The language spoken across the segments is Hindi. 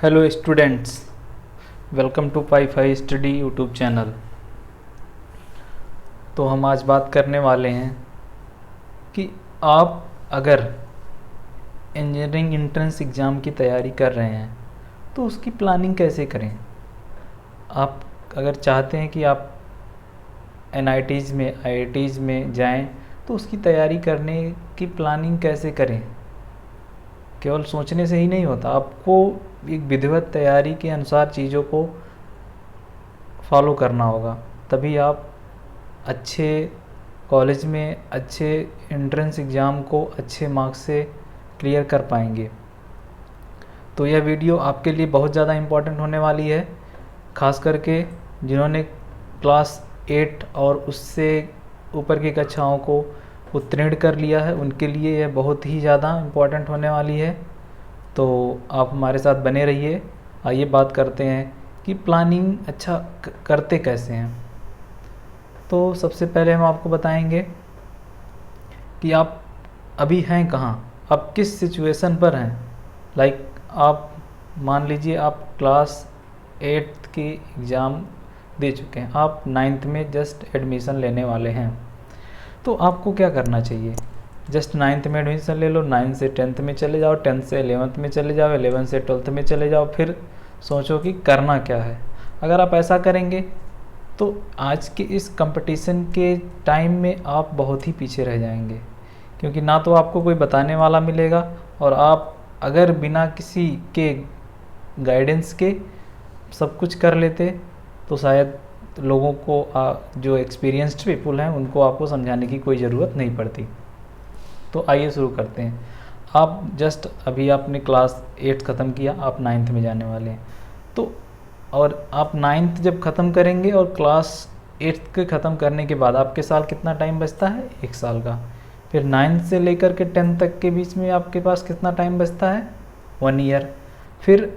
Hello students, welcome to pi fi study YouTube channel. तो हम आज बात करने वाले हैं कि आप अगर इंजीनियरिंग एंट्रेंस एग्ज़ाम की तैयारी कर रहे हैं तो उसकी प्लानिंग कैसे करें। आप अगर चाहते हैं कि आप एनआईटीज़ में आईआईटीज़ में जाएं तो उसकी तैयारी करने की प्लानिंग कैसे करें। केवल सोचने से ही नहीं होता, आपको एक विधिवत तैयारी के अनुसार चीज़ों को फॉलो करना होगा, तभी आप अच्छे कॉलेज में अच्छे एंट्रेंस एग्ज़ाम को अच्छे मार्क्स से क्लियर कर पाएंगे। तो यह वीडियो आपके लिए बहुत ज़्यादा इम्पोर्टेंट होने वाली है, ख़ास करके जिन्होंने क्लास 8 और उससे ऊपर की कक्षाओं को उत्तीर्ण कर लिया है, उनके लिए यह बहुत ही ज़्यादा इम्पोर्टेंट होने वाली है। तो आप हमारे साथ बने रहिए। आइए बात करते हैं कि प्लानिंग अच्छा करते कैसे हैं। तो सबसे पहले हम आपको बताएंगे कि आप अभी हैं कहाँ, आप किस सिचुएशन पर हैं। लाइक आप मान लीजिए आप क्लास 8 की एग्ज़ाम दे चुके हैं, आप 9th में जस्ट एडमिशन लेने वाले हैं। तो आपको क्या करना चाहिए, जस्ट 9th में एडमिशन ले लो, 9 से 10th में चले जाओ, 10 से 11th में चले जाओ, 11 से 12th में चले जाओ, फिर सोचो कि करना क्या है। अगर आप ऐसा करेंगे तो आज के इस कंपटीशन के टाइम में आप बहुत ही पीछे रह जाएंगे, क्योंकि ना तो आपको कोई बताने वाला मिलेगा, और आप अगर बिना किसी के गाइडेंस के सब कुछ कर लेते तो शायद लोगों को जो एक्सपीरियंस्ड पीपल हैं उनको आपको समझाने की कोई ज़रूरत नहीं पड़ती। तो आइए शुरू करते हैं। आप जस्ट अभी आपने क्लास 8 ख़त्म किया, आप 9th में जाने वाले हैं। तो और आप 9th जब ख़त्म करेंगे और क्लास 8 के ख़त्म करने के बाद आपके साल कितना टाइम बचता है, 1 साल का। फिर 9th से लेकर के 10th तक के बीच में आपके पास कितना टाइम बचता है, 1 ईयर। फिर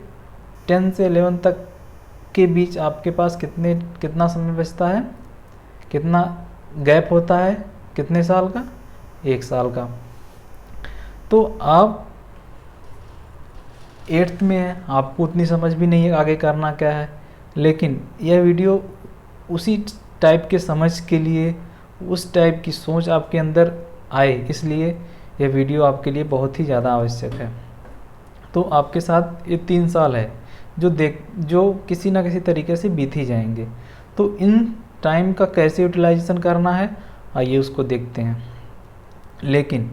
10 से 11 तक के बीच आपके पास कितना समय बचता है, कितना गैप होता है, कितने साल का, 1 साल का। तो आप 8th में हैं, आपको उतनी समझ भी नहीं है आगे करना क्या है, लेकिन यह वीडियो उसी टाइप के समझ के लिए, उस टाइप की सोच आपके अंदर आए, इसलिए यह वीडियो आपके लिए बहुत ही ज़्यादा आवश्यक है। तो आपके साथ ये 3 साल है जो किसी ना किसी तरीके से बीत ही जाएंगे। तो इन टाइम का कैसे यूटिलाइजेशन करना है, आइए उसको देखते हैं। लेकिन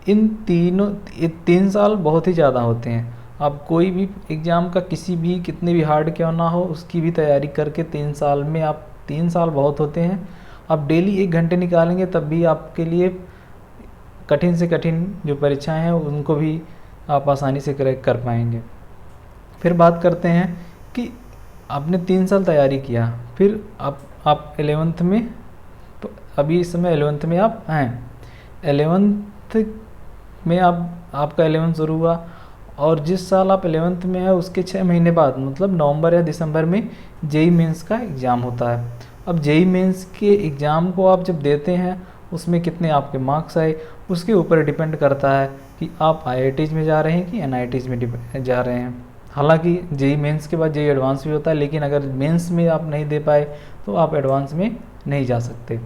इन 3 साल बहुत ही ज़्यादा होते हैं। आप कोई भी एग्ज़ाम का किसी भी कितने भी हार्ड क्यों ना हो उसकी भी तैयारी करके 3 साल में आप 3 साल बहुत होते हैं। आप डेली 1 घंटे निकालेंगे तब भी आपके लिए कठिन से कठिन जो परीक्षाएं हैं उनको भी आप आसानी से क्रैक कर पाएंगे। फिर बात करते हैं कि आपने 3 साल तैयारी किया, फिर आप 11th में, तो अभी इस समय 11th में आप हैं, 11th में आपका 11th शुरू हुआ, और जिस साल आप 11th में है उसके 6 महीने बाद मतलब नवंबर या दिसंबर में जेई मेंस का एग्ज़ाम होता है। अब जेई मेंस के एग्ज़ाम को आप जब देते हैं उसमें कितने आपके मार्क्स आए उसके ऊपर डिपेंड करता है कि आप आईआईटीज़ में जा रहे हैं कि एनआईटीज़ में जा रहे हैं। हालांकि जेई मेंस के बाद जेई एडवांस भी होता है, लेकिन अगर मेंस में आप नहीं दे पाए तो आप एडवांस में नहीं जा सकते।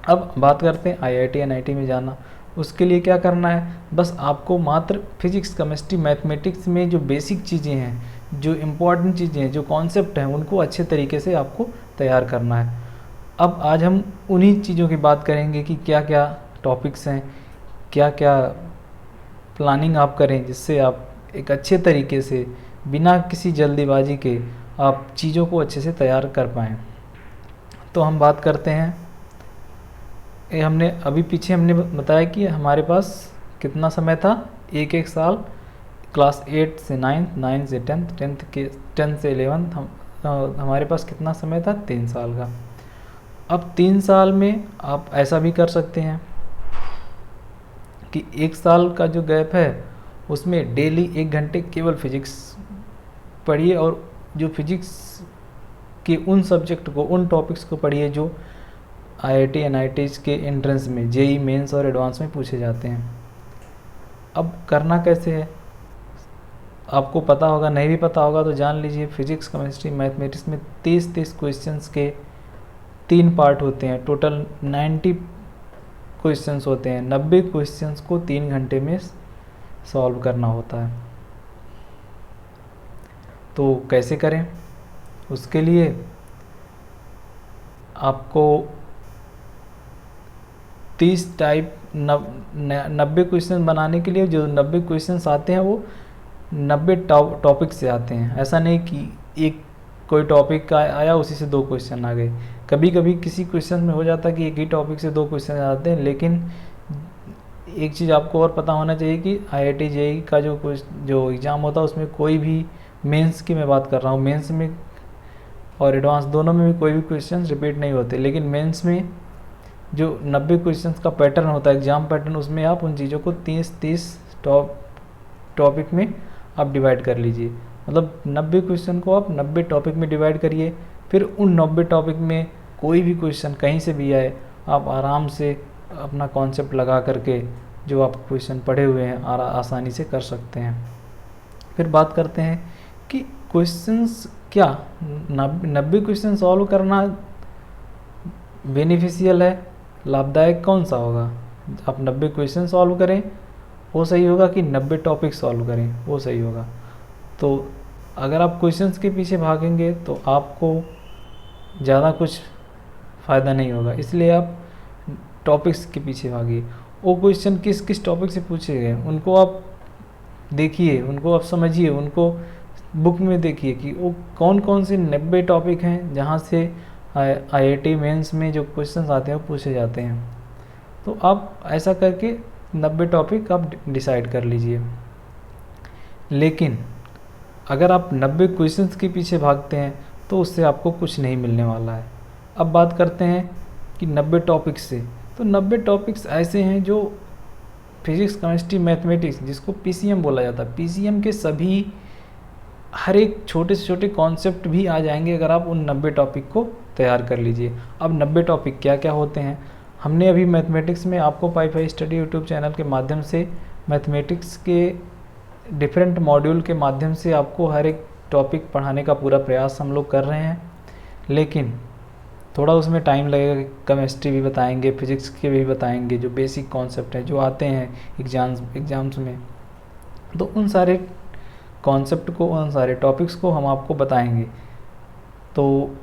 अब बात करते हैं आईआईटी एनआईटी में जाना। उसके लिए क्या करना है, बस आपको मात्र फिजिक्स केमिस्ट्री मैथमेटिक्स में जो बेसिक चीज़ें हैं, जो इम्पोर्टेंट चीज़ें हैं, जो कॉन्सेप्ट हैं, उनको अच्छे तरीके से आपको तैयार करना है। अब आज हम उन्हीं चीज़ों की बात करेंगे कि क्या क्या टॉपिक्स हैं, क्या क्या प्लानिंग आप करें जिससे आप एक अच्छे तरीके से बिना किसी जल्दीबाजी के आप चीज़ों को अच्छे से तैयार कर पाएँ। तो हम बात करते हैं, हमने अभी पीछे हमने बताया कि हमारे पास कितना समय था, एक साल। क्लास 8 से 9th, 9 से 10th, 10 से 11th, हमारे पास कितना समय था, 3 साल का। अब 3 साल में आप ऐसा भी कर सकते हैं कि 1 साल का जो गैप है उसमें डेली 1 घंटे केवल फिजिक्स पढ़िए, और जो फिजिक्स के उन सब्जेक्ट को, उन टॉपिक्स को पढ़िए जो आईआईटी एनआईटीज़ के एंट्रेंस में, जेई मेंस और एडवांस में पूछे जाते हैं। अब करना कैसे है, आपको पता होगा, नहीं भी पता होगा तो जान लीजिए, फिजिक्स केमिस्ट्री मैथमेटिक्स में 30 क्वेश्चंस के 3 पार्ट होते हैं। टोटल 90 क्वेश्चंस होते हैं। 90 क्वेश्चंस को 3 घंटे में सॉल्व करना होता है। तो कैसे करें? उसके लिए आपको 90 क्वेश्चन बनाने के लिए जो 90 क्वेश्चंस आते हैं वो 90 टॉपिक से आते हैं। ऐसा नहीं कि एक कोई टॉपिक का आया उसी से 2 क्वेश्चन आ गए। कभी कभी किसी क्वेश्चन में हो जाता है कि एक ही टॉपिक से 2 क्वेश्चन आते हैं। लेकिन एक चीज़ आपको और पता होना चाहिए कि IIT JEE का जो एग्ज़ाम होता है उसमें कोई भी, मेंस की मैं बात कर रहा हूँ, मेंस में और एडवांस दोनों में भी कोई भी क्वेश्चन रिपीट नहीं होते। लेकिन मेंस में जो 90 क्वेश्चंस का पैटर्न होता है, एग्ज़ाम पैटर्न, उसमें आप उन चीज़ों को 30 टॉपिक में आप डिवाइड कर लीजिए। मतलब 90 क्वेश्चन को आप 90 टॉपिक में डिवाइड करिए। फिर उन 90 टॉपिक में कोई भी क्वेश्चन कहीं से भी आए, आप आराम से अपना कॉन्सेप्ट लगा करके जो आप क्वेश्चन पढ़े हुए हैं आसानी से कर सकते हैं। फिर बात करते हैं कि क्वेश्चंस क्या 90 क्वेश्चन सॉल्व करना बेनिफिशियल है, लाभदायक कौन सा होगा? आप 90 क्वेश्चन सॉल्व करें वो सही होगा कि 90 टॉपिक सॉल्व करें वो सही होगा? तो अगर आप क्वेश्चंस के पीछे भागेंगे तो आपको ज़्यादा कुछ फ़ायदा नहीं होगा। इसलिए आप टॉपिक्स के पीछे भागिए। वो क्वेश्चन किस किस टॉपिक से पूछे गए उनको आप देखिए, उनको आप समझिए, उनको बुक में देखिए कि वो कौन कौन से 90 टॉपिक हैं जहाँ से IIT मेंस में जो क्वेश्चंस आते हैं वो पूछे जाते हैं। तो आप ऐसा करके 90 टॉपिक आप डिसाइड कर लीजिए। लेकिन अगर आप 90 क्वेश्चंस के पीछे भागते हैं तो उससे आपको कुछ नहीं मिलने वाला है। अब बात करते हैं कि 90 टॉपिक्स से, तो 90 टॉपिक्स ऐसे हैं जो फिजिक्स केमिस्ट्री मैथमेटिक्स, जिसको PCM बोला जाता है, PCM के सभी हर एक छोटे से छोटे कॉन्सेप्ट भी आ जाएंगे अगर आप उन 90 टॉपिक को तैयार कर लीजिए। अब 90 टॉपिक क्या क्या होते हैं, हमने अभी मैथमेटिक्स में आपको पाई स्टडी यूट्यूब चैनल के माध्यम से मैथमेटिक्स के डिफरेंट मॉड्यूल के माध्यम से आपको हर एक टॉपिक पढ़ाने का पूरा प्रयास हम लोग कर रहे हैं। लेकिन थोड़ा उसमें टाइम लगेगा। केमिस्ट्री भी बताएंगे, फिजिक्स के भी बताएंगे, जो बेसिक कॉन्सेप्ट हैं जो आते हैं एग्ज़ाम्स में, तो उन सारे कॉन्सेप्ट को, उन सारे टॉपिक्स को हम आपको बताएंगे। तो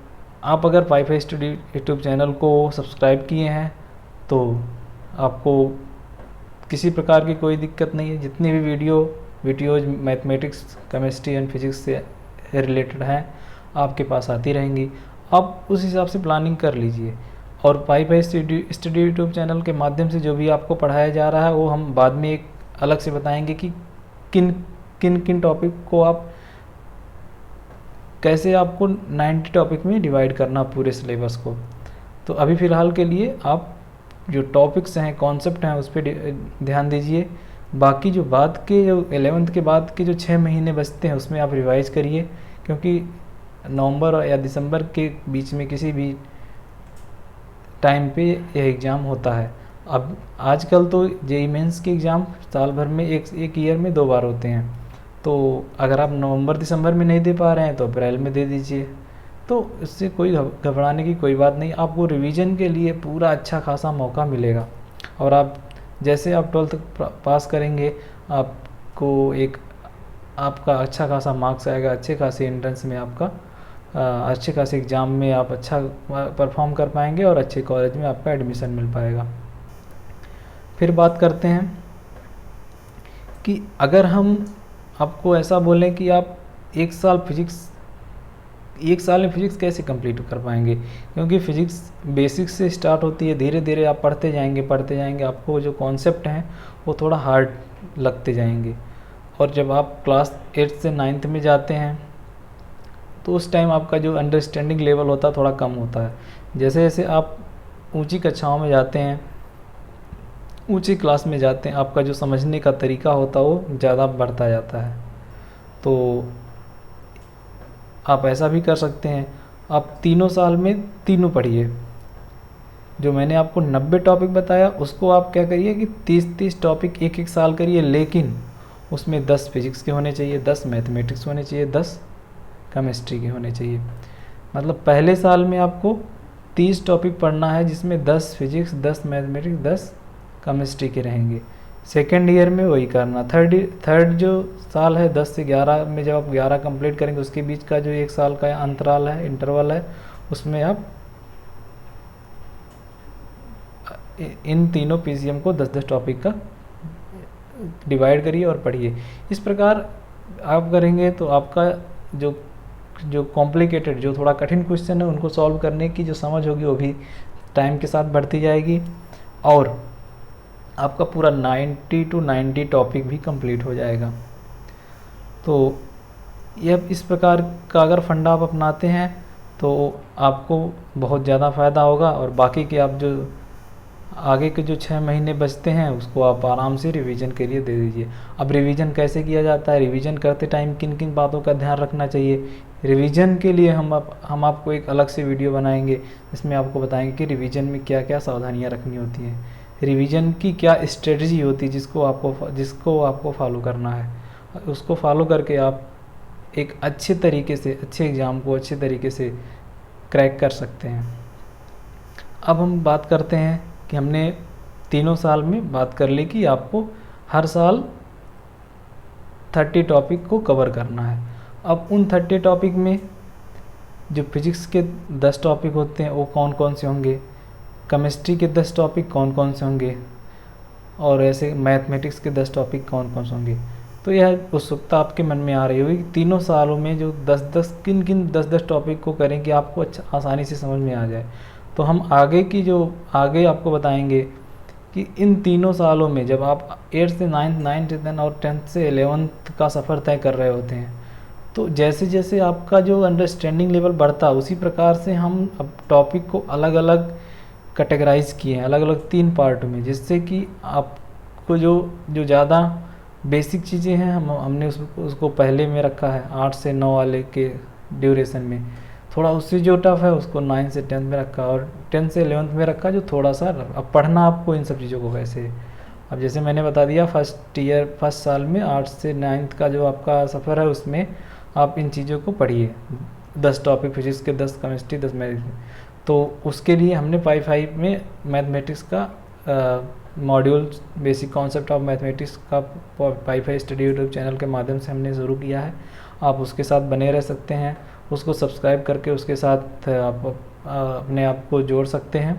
आप अगर पाई स्टडी यूट्यूब चैनल को सब्सक्राइब किए हैं तो आपको किसी प्रकार की कोई दिक्कत नहीं है। जितनी भी videos mathematics, chemistry and physics से रिलेटेड हैं आपके पास आती रहेंगी। आप उस हिसाब से प्लानिंग कर लीजिए। और पाई स्टडी यूट्यूब चैनल के माध्यम से जो भी आपको पढ़ाया जा रहा है वो हम बाद में एक अलग से बताएंगे कि किन टॉपिक को आप कैसे आपको 90 टॉपिक में डिवाइड करना पूरे सिलेबस को। तो अभी फ़िलहाल के लिए आप जो टॉपिक्स हैं, कॉन्सेप्ट हैं, उस पर ध्यान दीजिए। बाकी जो 11th के बाद के जो 6 महीने बचते हैं उसमें आप रिवाइज़ करिए, क्योंकि नवंबर या दिसंबर के बीच में किसी भी टाइम पे यह एग्ज़ाम होता है। अब आजकल तो JEE मेंस के एग्ज़ाम साल भर में एक ईयर में 2 बार होते हैं। तो अगर आप नवंबर दिसंबर में नहीं दे पा रहे हैं तो अप्रैल में दे दीजिए। तो इससे कोई घबराने की कोई बात नहीं। आपको रिवीजन के लिए पूरा अच्छा खासा मौका मिलेगा। और आप जैसे आप 12th पास करेंगे आपको आपका अच्छा खासा मार्क्स आएगा, अच्छे खासे एंट्रेंस में आपका अच्छे खासे एग्ज़ाम में आप अच्छा परफॉर्म कर पाएंगे और अच्छे कॉलेज में आपका एडमिशन मिल पाएगा। फिर बात करते हैं कि अगर हम आपको ऐसा बोलें कि आप एक साल में फिजिक्स कैसे कंप्लीट कर पाएंगे, क्योंकि फ़िज़िक्स बेसिक्स से स्टार्ट होती है, धीरे धीरे आप पढ़ते जाएंगे, आपको जो कॉन्सेप्ट हैं वो थोड़ा हार्ड लगते जाएंगे। और जब आप क्लास 8 से 9th में जाते हैं तो उस टाइम आपका जो अंडरस्टैंडिंग लेवल होता है थोड़ा कम होता है। जैसे जैसे आप ऊंची कक्षाओं में जाते हैं, ऊंची क्लास में जाते हैं, आपका जो समझने का तरीका होता है वो ज़्यादा बढ़ता जाता है। तो आप ऐसा भी कर सकते हैं, आप 3 साल में तीनों पढ़िए। जो मैंने आपको 90 टॉपिक बताया उसको आप क्या करिए कि 30 टॉपिक एक साल करिए, लेकिन उसमें 10 फिजिक्स के होने चाहिए, 10 मैथमेटिक्स होने चाहिए, 10 केमिस्ट्री के होने चाहिए। मतलब पहले साल में आपको 30 टॉपिक पढ़ना है, जिसमें 10 फिजिक्स, 10 मैथमेटिक्स, 10 केमिस्ट्री के रहेंगे। सेकेंड ईयर में वही करना। थर्ड जो साल है 10 से 11 में जब आप 11 कंप्लीट करेंगे, उसके बीच का जो 1 साल का अंतराल है, इंटरवल है, उसमें आप इन तीनों पीसीएम को 10-10 टॉपिक का डिवाइड करिए और पढ़िए। इस प्रकार आप करेंगे तो आपका जो कॉम्प्लिकेटेड, जो थोड़ा कठिन क्वेश्चन है, उनको सॉल्व करने की जो समझ होगी वो भी टाइम के साथ बढ़ती जाएगी, और आपका पूरा 90 to 90 टॉपिक भी कंप्लीट हो जाएगा। तो यह इस प्रकार का अगर फंडा आप अपनाते हैं तो आपको बहुत ज़्यादा फ़ायदा होगा, और बाकी के आप जो आगे के जो 6 महीने बचते हैं उसको आप आराम से रिवीजन के लिए दे दीजिए। अब रिवीजन कैसे किया जाता है, रिवीजन करते टाइम किन किन बातों का ध्यान रखना चाहिए, रिवीजन के लिए हम आपको एक अलग से वीडियो बनाएंगे, इसमें आपको बताएंगे कि रिवीजन में क्या क्या सावधानियाँ रखनी होती हैं, रिवीजन की क्या स्ट्रेटजी होती है जिसको आपको फॉलो करना है। उसको फॉलो करके आप एक अच्छे तरीके से, अच्छे एग्ज़ाम को अच्छे तरीके से क्रैक कर सकते हैं। अब हम बात करते हैं कि हमने तीनों साल में बात कर ली कि आपको हर साल 30 टॉपिक को कवर करना है। अब उन 30 टॉपिक में जो फिजिक्स के 10 टॉपिक होते हैं वो कौन कौन से होंगे, केमिस्ट्री के 10 टॉपिक कौन कौन से होंगे, और ऐसे मैथमेटिक्स के 10 टॉपिक कौन कौन से होंगे। तो यह उत्सुकता आपके मन में आ रही होगी कि तीनों सालों में जो 10-10 किन 10-10 टॉपिक को करें कि आपको आसानी से समझ में आ जाए। तो हम आगे आपको बताएंगे कि इन तीनों सालों में जब आप 8th से 9th से 10th और 10th से 11th का सफ़र तय कर रहे होते हैं, तो जैसे जैसे आपका जो अंडरस्टैंडिंग लेवल बढ़ता है, उसी प्रकार से हम अब टॉपिक को अलग अलग कैटेगराइज किए हैं, अलग अलग 3 पार्ट में, जिससे कि आपको जो ज़्यादा बेसिक चीज़ें हैं हमने उसको पहले में रखा है 8 से 9 वाले के ड्यूरेशन में। थोड़ा उससे जो टफ है उसको 9 से 10 में रखा, और 10 से 11 में रखा जो थोड़ा सा। अब पढ़ना आपको इन सब चीज़ों को कैसे है, अब जैसे मैंने बता दिया फर्स्ट साल में 8 से 9 का जो आपका सफ़र है उसमें आप इन चीज़ों को पढ़िए, 10 टॉपिक फिजिक्स के, 10 केमिस्ट्री, 10 मैथ। तो उसके लिए हमने 5 में मैथमेटिक्स का module basic concept of mathematics का 5 स्टडी यूट्यूब चैनल के माध्यम से हमने शुरू किया है। आप उसके साथ बने रह सकते हैं, उसको सब्सक्राइब करके उसके साथ आप अपने आप को जोड़ सकते हैं।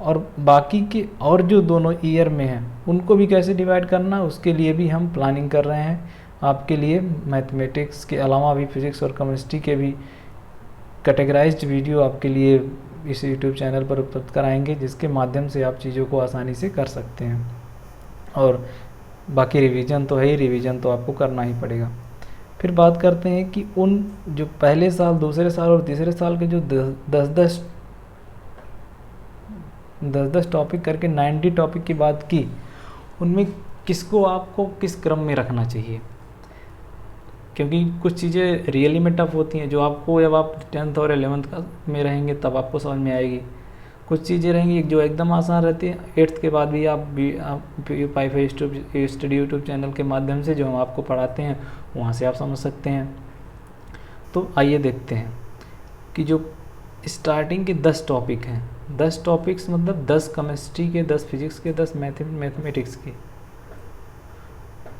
और बाकी के और जो दोनों ईयर में हैं उनको भी कैसे डिवाइड करना, उसके लिए भी हम प्लानिंग कर रहे हैं। आपके लिए मैथमेटिक्स के अलावा भी फिजिक्स और केमिस्ट्री के भी कैटेगराइज्ड वीडियो आपके लिए इस यूट्यूब चैनल पर उपलब्ध कराएंगे, जिसके माध्यम से आप चीज़ों को आसानी से कर सकते हैं। और बाकी रिवीजन तो है ही, रिवीजन तो आपको करना ही पड़ेगा। फिर बात करते हैं कि उन जो पहले साल, दूसरे साल और तीसरे साल के जो 10-10 टॉपिक करके 90 टॉपिक की बात की, उनमें किसको आपको किस क्रम में रखना चाहिए, क्योंकि कुछ चीज़ें रियली में टफ होती हैं जो आपको जब आप 10th और 11th का में रहेंगे तब आपको समझ में आएगी। कुछ चीज़ें रहेंगी जो एकदम आसान रहती है, 8th के बाद भी आप 5 स्टडी यूट्यूब चैनल के माध्यम से जो हम आपको पढ़ाते हैं वहाँ से आप समझ सकते हैं। तो आइए देखते हैं कि जो स्टार्टिंग के 10 टॉपिक हैं, 10 टॉपिक्स मतलब 10 केमिस्ट्री के, 10 फिजिक्स के, 10 मैथमेटिक्स के,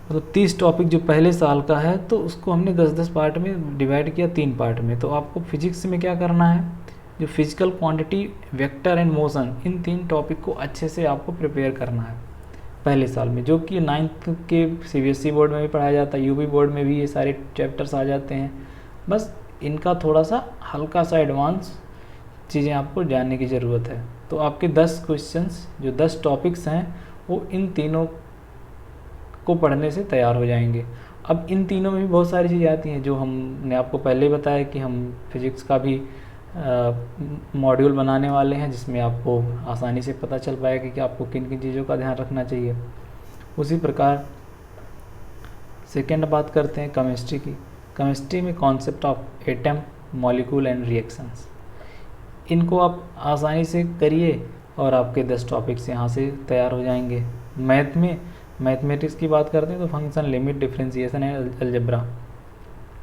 मतलब 30 टॉपिक जो पहले साल का है, तो उसको हमने 10-10 पार्ट में डिवाइड किया, 3 पार्ट में। तो आपको फिजिक्स में क्या करना है, जो physical quantity, vector and motion, in 3 topic को अच्छे से आपको प्रिपेयर करना है पहले साल में, जो कि 9th के CBSE बोर्ड में भी पढ़ाया जाता है, UP बोर्ड में भी ये सारे चैप्टर्स आ जाते हैं। बस इनका थोड़ा सा हल्का सा एडवांस चीज़ें आपको जानने की ज़रूरत है। तो आपके 10 क्वेश्चंस, जो 10 टॉपिक्स हैं, वो इन तीनों को पढ़ने से तैयार हो जाएंगे। अब इन तीनों में भी बहुत सारी चीज़ें आती हैं जो हमने आपको पहले बताया कि हम फिजिक्स का भी मॉड्यूल बनाने वाले हैं, जिसमें आपको आसानी से पता चल पाएगा कि आपको किन किन चीज़ों का ध्यान रखना चाहिए। उसी प्रकार सेकेंड बात करते हैं केमिस्ट्री की। केमिस्ट्री में concept of atom, molecule and reactions, इनको आप आसानी से करिए और आपके 10 टॉपिक्स यहाँ से तैयार हो जाएंगे। मैथ में मैथमेटिक्स की बात करते हैं तो function, limit, differentiation and algebra,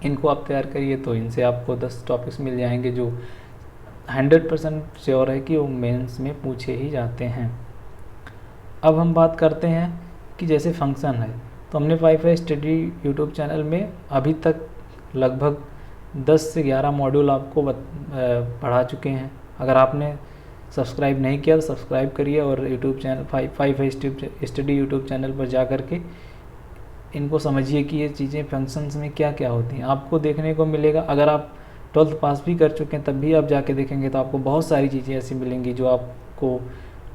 इनको आप तैयार करिए तो इनसे आपको 10 टॉपिक्स मिल जाएंगे जो 100% श्योर है कि वो मेंस में पूछे ही जाते हैं। अब हम बात करते हैं कि जैसे फंक्शन है, तो हमने वाईफाई स्टडी यूट्यूब चैनल में अभी तक लगभग 10 से 11 मॉड्यूल आपको पढ़ा चुके हैं। अगर आपने सब्सक्राइब नहीं किया तो सब्सक्राइब करिए और YouTube channel wifi study YouTube channel पर जा कर के इनको समझिए कि ये चीज़ें फंक्शंस में क्या क्या होती हैं, आपको देखने को मिलेगा। अगर आप 12th पास भी कर चुके हैं तब भी आप जाके देखेंगे तो आपको बहुत सारी चीज़ें ऐसी मिलेंगी जो आपको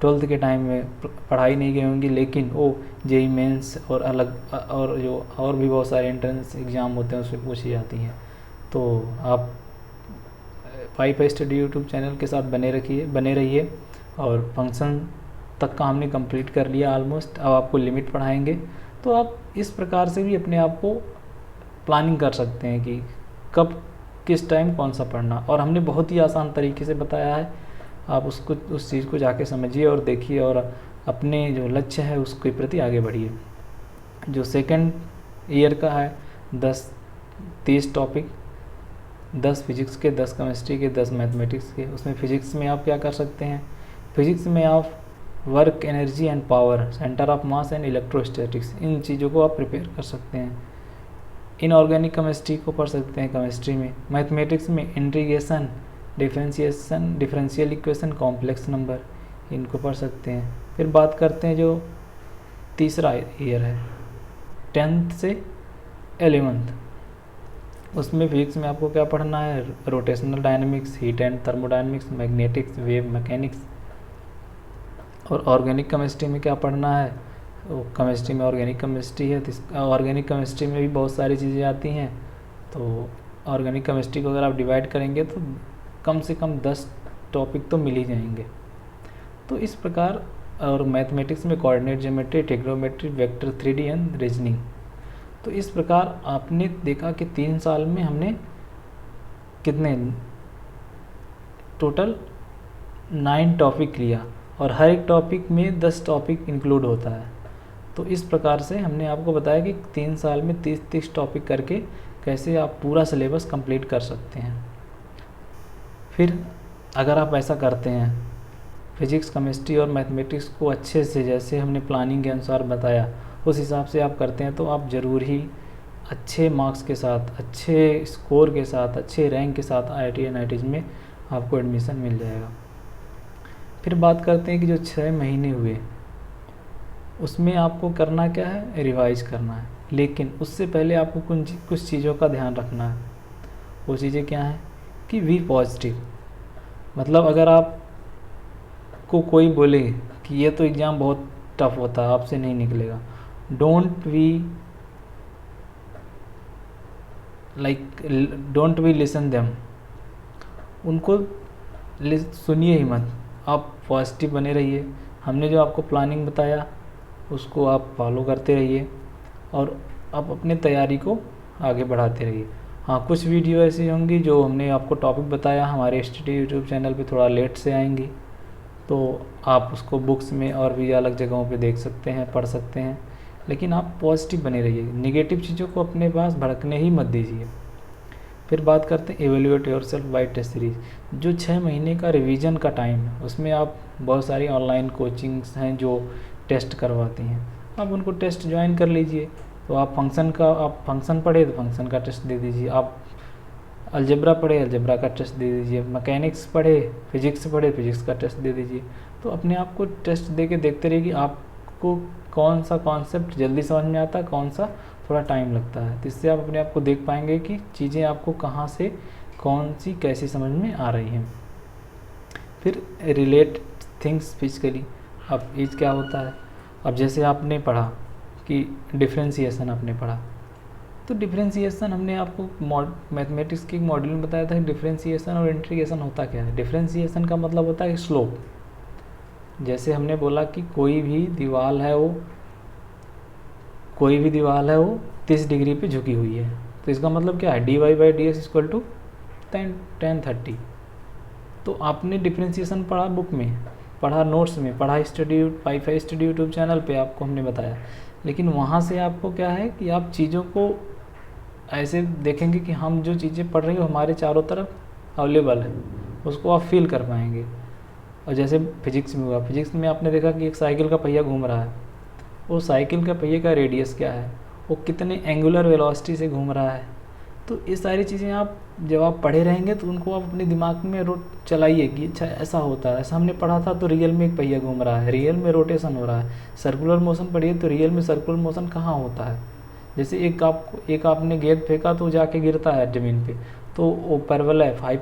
12th के टाइम में पढ़ाई नहीं गई होंगी, लेकिन वो जेई मेंस और अलग और जो और भी बहुत सारे एंट्रेंस एग्ज़ाम होते हैं उसमें पूछी जाती हैं। तो आप वाईफाई स्टडी यूट्यूब चैनल के साथ बने रहिए। और फंक्शन तक का हमने कंप्लीट कर लिया ऑलमोस्ट, अब आपको लिमिट पढ़ाएंगे। तो आप इस प्रकार से भी अपने आप को प्लानिंग कर सकते हैं कि कब किस टाइम कौन सा पढ़ना, और हमने बहुत ही आसान तरीके से बताया है। आप उस चीज़ को जाके समझिए और देखिए और अपने जो लक्ष्य है उसके प्रति आगे बढ़िए। जो सेकंड ईयर का है 30 टॉपिक, 10 फिजिक्स के, 10 केमिस्ट्री के, 10 मैथमेटिक्स के। उसमें फ़िज़िक्स में आप क्या कर सकते हैं, फिज़िक्स में आप work, energy and power, centre of mass and electrostatics, इन चीज़ों को आप प्रिपेयर कर सकते हैं। इनऑर्गेनिक केमिस्ट्री को पढ़ सकते हैं केमिस्ट्री में। मैथमेटिक्स में integration, differentiation, differential equation, complex number, इनको पढ़ सकते हैं। फिर बात करते हैं जो तीसरा ईयर है 10th से 11th, उसमें फिजिक्स में आपको क्या पढ़ना है, rotational dynamics, heat and thermodynamics, magnetics, wave mechanics. और ऑर्गेनिक केमिस्ट्री में क्या पढ़ना है, केमिस्ट्री में ऑर्गेनिक केमिस्ट्री है, ऑर्गेनिक केमिस्ट्री में भी बहुत सारी चीज़ें आती हैं। तो ऑर्गेनिक केमिस्ट्री को अगर आप डिवाइड करेंगे तो कम से कम 10 टॉपिक तो मिल ही जाएंगे। तो इस प्रकार, और मैथमेटिक्स में coordinate geometry, trigonometry, vector, 3D and reasoning. तो इस प्रकार आपने देखा कि 3 साल में हमने कितने टोटल 9 टॉपिक लिया, और हर एक टॉपिक में 10 टॉपिक इंक्लूड होता है। तो इस प्रकार से हमने आपको बताया कि 3 साल में 30 टॉपिक करके कैसे आप पूरा सिलेबस कंप्लीट कर सकते हैं। फिर अगर आप ऐसा करते हैं, फिजिक्स, केमिस्ट्री और मैथमेटिक्स को अच्छे से, जैसे हमने प्लानिंग के अनुसार बताया उस हिसाब से आप करते हैं, तो आप ज़रूर ही अच्छे मार्क्स के साथ, अच्छे स्कोर के साथ, अच्छे रैंक के साथ IIT NITs में आपको एडमिशन मिल जाएगा। फिर बात करते हैं कि जो 6 महीने हुए उसमें आपको करना क्या है, रिवाइज करना है। लेकिन उससे पहले आपको कुछ चीज़ों का ध्यान रखना है। वो चीज़ें क्या हैं कि बी पॉजिटिव। मतलब अगर आपको कोई बोले कि ये तो एग्ज़ाम बहुत टफ होता है, आपसे नहीं निकलेगा, डोंट वी लिसन देम, उनको सुनिए ही मत, आप पॉजिटिव बने रहिए। हमने जो आपको प्लानिंग बताया उसको आप फॉलो करते रहिए और आप अपने तैयारी को आगे बढ़ाते रहिए। हाँ, कुछ वीडियो ऐसी होंगी जो हमने आपको टॉपिक बताया हमारे स्टडी यूट्यूब चैनल पे थोड़ा लेट से आएंगी, तो आप उसको बुक्स में और भी अलग जगहों पे देख सकते हैं, पढ़ सकते हैं। लेकिन आप पॉजिटिव बने रहिए, निगेटिव चीज़ों को अपने पास भड़कने ही मत दीजिए। फिर बात करते हैं evaluate yourself by test series. जो 6 महीने का रिवीजन का टाइम है उसमें आप बहुत सारी ऑनलाइन कोचिंग्स हैं जो टेस्ट करवाती हैं, आप उनको टेस्ट ज्वाइन कर लीजिए। तो आप फंक्शन पढ़े तो फंक्शन का टेस्ट दे दीजिए, आप अलजेब्रा पढ़े अलजेब्रा का टेस्ट दे दीजिए, मैकेनिक्स पढ़े, फिजिक्स पढ़े, फिजिक्स का टेस्ट दे दीजिए। तो अपने आप को टेस्ट दे के देखते रहिए कि आपको कौन सा कॉन्सेप्ट जल्दी समझ में आता है, कौन सा थोड़ा टाइम लगता है। तो इससे आप अपने आप को देख पाएंगे कि चीज़ें आपको कहाँ से कौन सी कैसी समझ में आ रही हैं। फिर रिलेट थिंग्स फिजिकली। अब एज क्या होता है, अब जैसे आपने पढ़ा कि डिफरेंशिएशन आपने पढ़ा, तो डिफरेंशिएशन हमने आपको मैथमेटिक्स के मॉड्यूल में बताया था कि डिफरेंशिएशन और इंटीग्रेशन होता क्या है। डिफरेंशिएशन का मतलब होता है स्लोप। जैसे हमने बोला कि कोई भी दीवार है वो 30 डिग्री पे झुकी हुई है, तो इसका मतलब क्या है, dy/dx = tan 30। तो आपने डिफरेंशिएशन पढ़ा बुक में, पढ़ा नोट्स में, पढ़ा वाईफाई स्टडी यूट्यूब चैनल पे आपको हमने बताया। लेकिन वहाँ से आपको क्या है कि आप चीज़ों को ऐसे देखेंगे कि हम जो चीज़ें पढ़ रही हो हमारे चारों तरफ अवेलेबल है, उसको आप फील कर पाएंगे। और जैसे फिजिक्स में हुआ, फिजिक्स में आपने देखा कि एक साइकिल का पहिया घूम रहा है, वो साइकिल का पहिए का रेडियस क्या है, वो कितने एंगुलर वेलोसिटी से घूम रहा है। तो ये सारी चीज़ें आप जब आप पढ़े रहेंगे तो उनको आप अपने दिमाग में चलाइए कि अच्छा ऐसा होता है, ऐसा हमने पढ़ा था, तो रियल में एक पहिया घूम रहा है, रियल में रोटेशन हो रहा है। सर्कुलर मोशन पढ़िए तो रियल में सर्कुलर मोशन कहाँ होता है। जैसे एक आपने गेंद फेंका तो जाके गिरता है ज़मीन पे, तो वो पैराबोला है,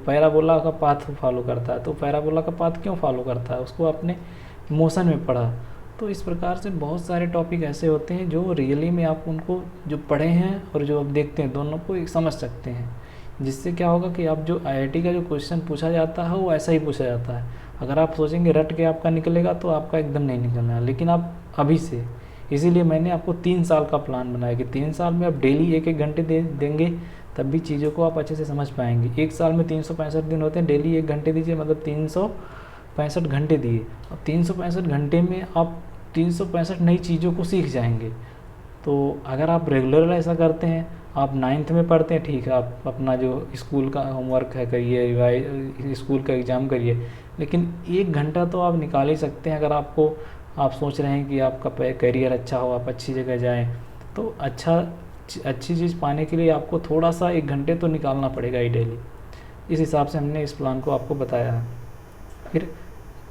पैराबोला का पाथ फॉलो करता है। तो पैराबोला का पाथ क्यों फॉलो करता है, उसको आपने मोशन में पढ़ा। तो इस प्रकार से बहुत सारे टॉपिक ऐसे होते हैं जो रियली में आप उनको जो पढ़े हैं और जो आप देखते हैं दोनों को एक समझ सकते हैं, जिससे क्या होगा कि आप जो आईआईटी का जो क्वेश्चन पूछा जाता है वो ऐसा ही पूछा जाता है। अगर आप सोचेंगे रट के आपका निकलेगा तो आपका एकदम नहीं निकलना है, लेकिन आप अभी से, इसीलिए मैंने आपको 3 साल का प्लान बनाया कि 3 साल में आप डेली 1-1 घंटे देंगे तब भी चीज़ों को आप अच्छे से समझ पाएंगे। 1 साल में 365 दिन होते हैं, डेली 1 घंटे दीजिए, मतलब 365 घंटे दिए। अब 365 घंटे में आप 365 नई चीज़ों को सीख जाएंगे। तो अगर आप रेगुलर ऐसा करते हैं, आप 9th में पढ़ते हैं, ठीक है, आप अपना जो स्कूल का होमवर्क है करिए, स्कूल का एग्ज़ाम करिए, लेकिन 1 घंटा तो आप निकाल ही सकते हैं। अगर आप सोच रहे हैं कि आपका करियर अच्छा हो, आप अच्छी जगह जाएं, तो अच्छी चीज़ पाने के लिए आपको थोड़ा सा 1 घंटे तो निकालना पड़ेगा ही डेली। इस हिसाब से हमने इस प्लान को आपको बताया है। फिर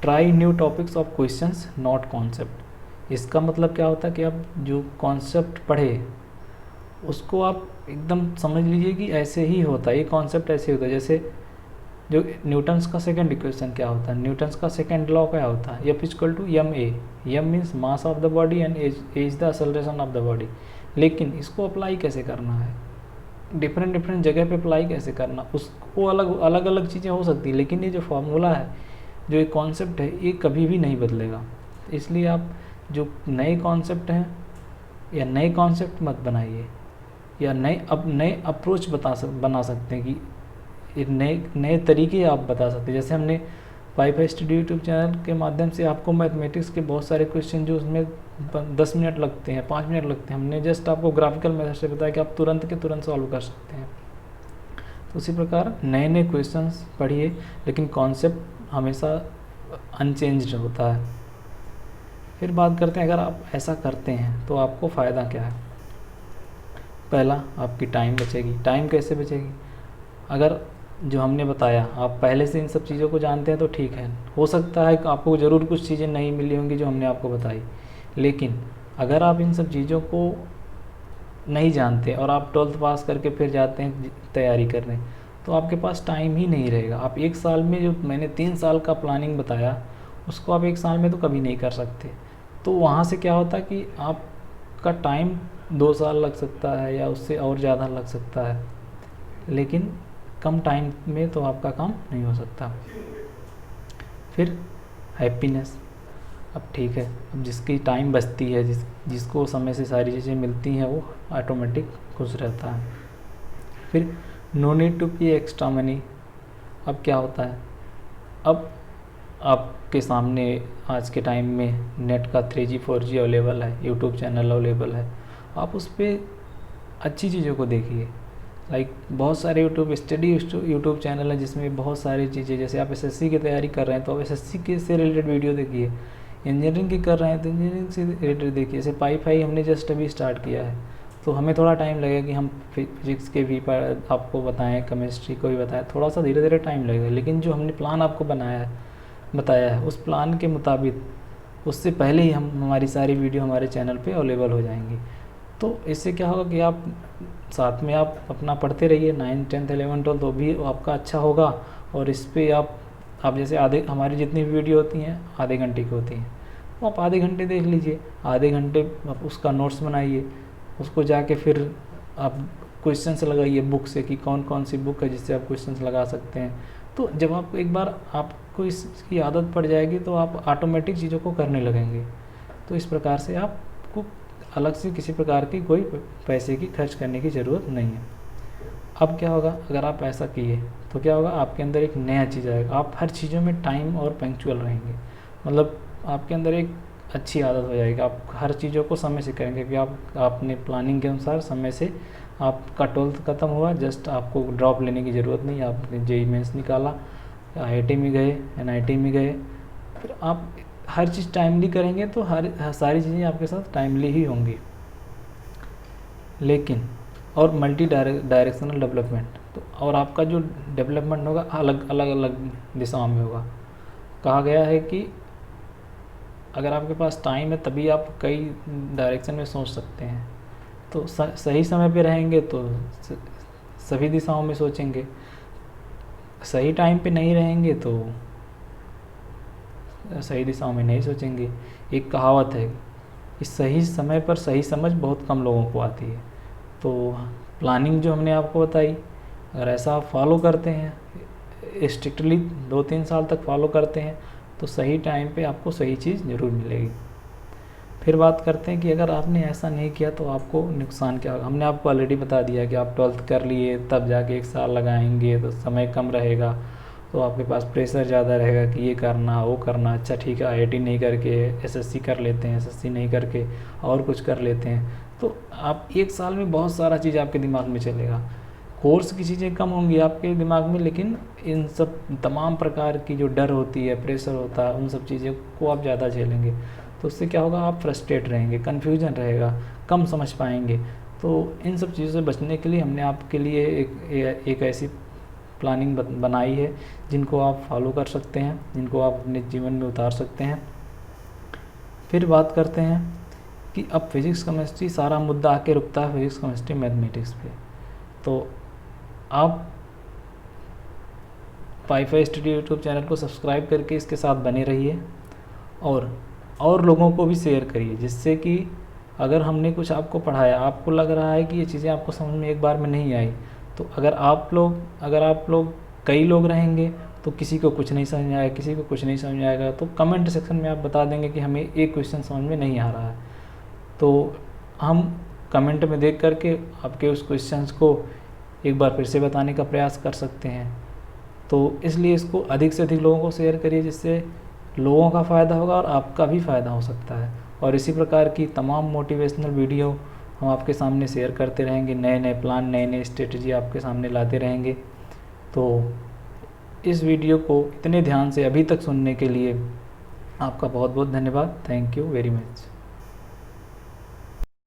try new topics of questions not concept. इसका मतलब क्या होता है कि आप जो कॉन्सेप्ट पढ़े उसको आप एकदम समझ लीजिए कि ऐसे ही होता है, ये कॉन्सेप्ट ऐसे होता है। जैसे जो न्यूटन्स का सेकंड इक्वेशन क्या होता है, न्यूटन्स का सेकंड लॉ क्या होता है, F = ma। m means mass of the body and as the acceleration of the body. लेकिन इसको अप्लाई कैसे करना है, डिफरेंट जगह पे अप्लाई कैसे करना, उसको अलग अलग चीज़ें हो सकती है, लेकिन ये जो फार्मूला है, जो एक कॉन्सेप्ट है, ये कभी भी नहीं बदलेगा। इसलिए आप जो नए कॉन्सेप्ट हैं या नए कॉन्सेप्ट मत बनाइए, या नए अप्रोच बना सकते हैं कि नए तरीके आप बता सकते हैं। जैसे हमने वाईफाई स्टडी यूट्यूब चैनल के माध्यम से आपको मैथमेटिक्स के बहुत सारे क्वेश्चन जो उसमें 10 मिनट लगते हैं, 5 मिनट लगते हैं, हमने जस्ट आपको ग्राफिकल मेथड से बताया कि आप तुरंत के तुरंत सॉल्व कर सकते हैं। तो उसी प्रकार नए क्वेश्चंस पढ़िए, लेकिन कॉन्सेप्ट हमेशा अनचेंज्ड होता है। फिर बात करते हैं, अगर आप ऐसा करते हैं तो आपको फ़ायदा क्या है। पहला, आपकी टाइम बचेगी। टाइम कैसे बचेगी, अगर जो हमने बताया आप पहले से इन सब चीज़ों को जानते हैं तो ठीक है, हो सकता है कि आपको ज़रूर कुछ चीज़ें नहीं मिली होंगी जो हमने आपको बताई, लेकिन अगर आप इन सब चीज़ों को नहीं जानते और आप 12th पास करके फिर जाते हैं तैयारी करने, तो आपके पास टाइम ही नहीं रहेगा। आप 1 साल में, जो मैंने 3 साल का प्लानिंग बताया, उसको आप 1 साल में तो कभी नहीं कर सकते। तो वहाँ से क्या होता है कि आपका टाइम 2 साल लग सकता है या उससे और ज़्यादा लग सकता है, लेकिन कम टाइम में तो आपका काम नहीं हो सकता। फिर हैप्पीनेस, अब ठीक है, अब जिसकी टाइम बचती है, जिसको समय से सारी चीज़ें मिलती हैं, वो ऑटोमेटिक खुश रहता है। फिर नो नीड टू पे एक्स्ट्रा मनी। अब क्या होता है, अब आपके सामने आज के टाइम में नेट का 3G 4G अवेलेबल है, यूट्यूब चैनल अवेलेबल है, आप उस पर अच्छी चीज़ों को देखिए। लाइक बहुत सारे यूट्यूब चैनल है जिसमें बहुत सारी चीज़ें, जैसे आप एसएससी की तैयारी कर रहे हैं तो आप एसएससी के से रिलेटेड वीडियो देखिए, इंजीनियरिंग की कर रहे हैं तो इंजीनियरिंग से रिलेटेड देखिए। जैसे पाई हमने जस्ट अभी स्टार्ट किया है, तो हमें थोड़ा टाइम लगेगा कि हम फिजिक्स के भी आपको बताएं, केमिस्ट्री को भी बताएं, थोड़ा सा धीरे धीरे टाइम लगेगा। लेकिन जो हमने प्लान आपको बताया है, उस प्लान के मुताबिक उससे पहले ही हमारी सारी वीडियो हमारे चैनल पे अवेलेबल हो जाएंगी। तो इससे क्या होगा कि आप साथ में आप अपना पढ़ते रहिए, 9th 10th 11th 12th, तो भी आपका अच्छा होगा। और इस पर आप जैसे हमारी जितनी वीडियो होती हैं आधे घंटे की होती हैं, तो आप आधे घंटे देख लीजिए, आधे घंटे आप उसका नोट्स बनाइए, उसको जाके फिर आप क्वेश्चंस लगाइए बुक से कि कौन कौन सी बुक है जिससे आप क्वेश्चंस लगा सकते हैं। तो जब आप एक बार आपको इसकी आदत पड़ जाएगी तो आप ऑटोमेटिक चीज़ों को करने लगेंगे। तो इस प्रकार से आपको अलग से किसी प्रकार की कोई पैसे की खर्च करने की ज़रूरत नहीं है। अब क्या होगा, अगर आप ऐसा किए तो क्या होगा, आपके अंदर एक नया चीज़ आएगा, आप हर चीज़ों में टाइम और पंक्चुअल रहेंगे। मतलब आपके अंदर एक अच्छी आदत हो जाएगी। आप हर चीज़ों को समय से करेंगे कि आप आपने प्लानिंग के अनुसार समय से, आपका 12th ख़त्म हुआ, जस्ट आपको ड्रॉप लेने की ज़रूरत नहीं, आपने जेईई मेंस निकाला, आईआईटी में गए, एनआईटी में गए, फिर आप हर चीज़ टाइमली करेंगे तो सारी चीज़ें आपके साथ टाइमली ही होंगी। लेकिन और मल्टी डायरेक्शनल डेवलपमेंट, तो और आपका जो डेवलपमेंट होगा अलग अलग अलग दिशाओं में होगा। कहा गया है कि अगर आपके पास टाइम है तभी आप कई डायरेक्शन में सोच सकते हैं। तो सही समय पे रहेंगे तो सभी दिशाओं में सोचेंगे, सही टाइम पे नहीं रहेंगे तो सही दिशाओं में नहीं सोचेंगे। एक कहावत है कि सही समय पर सही समझ बहुत कम लोगों को आती है। तो प्लानिंग जो हमने आपको बताई, अगर ऐसा आप फॉलो करते हैं, स्ट्रिक्टली 2-3 साल तक फॉलो करते हैं, तो सही टाइम पे आपको सही चीज़ ज़रूर मिलेगी। फिर बात करते हैं कि अगर आपने ऐसा नहीं किया तो आपको नुकसान क्या होगा। हमने आपको ऑलरेडी बता दिया कि आप 12th कर लिए तब जाके 1 साल लगाएंगे तो समय कम रहेगा, तो आपके पास प्रेशर ज़्यादा रहेगा कि ये करना वो करना। अच्छा ठीक है, आईआईटी नहीं करके एसएससी कर लेते हैं, एसएससी नहीं करके और कुछ कर लेते हैं, तो आप 1 साल में बहुत सारा चीज़ आपके दिमाग में चलेगा। कोर्स की चीज़ें कम होंगी आपके दिमाग में, लेकिन इन सब तमाम प्रकार की जो डर होती है, प्रेशर होता है, उन सब चीज़ों को आप ज़्यादा झेलेंगे। तो उससे क्या होगा, आप फ्रस्ट्रेट रहेंगे, कन्फ्यूजन रहेगा, कम समझ पाएंगे। तो इन सब चीज़ों से बचने के लिए हमने आपके लिए एक ऐसी प्लानिंग बनाई है जिनको आप फॉलो कर सकते हैं, जिनको आप अपने जीवन में उतार सकते हैं। फिर बात करते हैं कि अब फिज़िक्स केमिस्ट्री, सारा मुद्दा आके रुकता है फिज़िक्स केमिस्ट्री मैथमेटिक्स पे। तो आप वाईफाई स्टडी यूट्यूब चैनल को सब्सक्राइब करके इसके साथ बने रहिए और लोगों को भी शेयर करिए, जिससे कि अगर हमने कुछ आपको पढ़ाया, आपको लग रहा है कि ये चीज़ें आपको समझ में एक बार में नहीं आई, तो अगर आप लोग कई लोग रहेंगे तो किसी को कुछ नहीं समझ में आएगा, किसी को कुछ नहीं समझ में आएगा, तो कमेंट सेक्शन में आप बता देंगे कि हमें एक क्वेश्चन समझ में नहीं आ रहा है, तो हम कमेंट में देख करके आपके उस क्वेश्चंस को एक बार फिर से बताने का प्रयास कर सकते हैं। तो इसलिए इसको अधिक से अधिक लोगों को शेयर करिए, जिससे लोगों का फ़ायदा होगा और आपका भी फ़ायदा हो सकता है। और इसी प्रकार की तमाम मोटिवेशनल वीडियो हम आपके सामने शेयर करते रहेंगे, नए नए प्लान, नए नए स्ट्रेटजी आपके सामने लाते रहेंगे। तो इस वीडियो को इतने ध्यान से अभी तक सुनने के लिए आपका बहुत बहुत धन्यवाद। Thank you very much.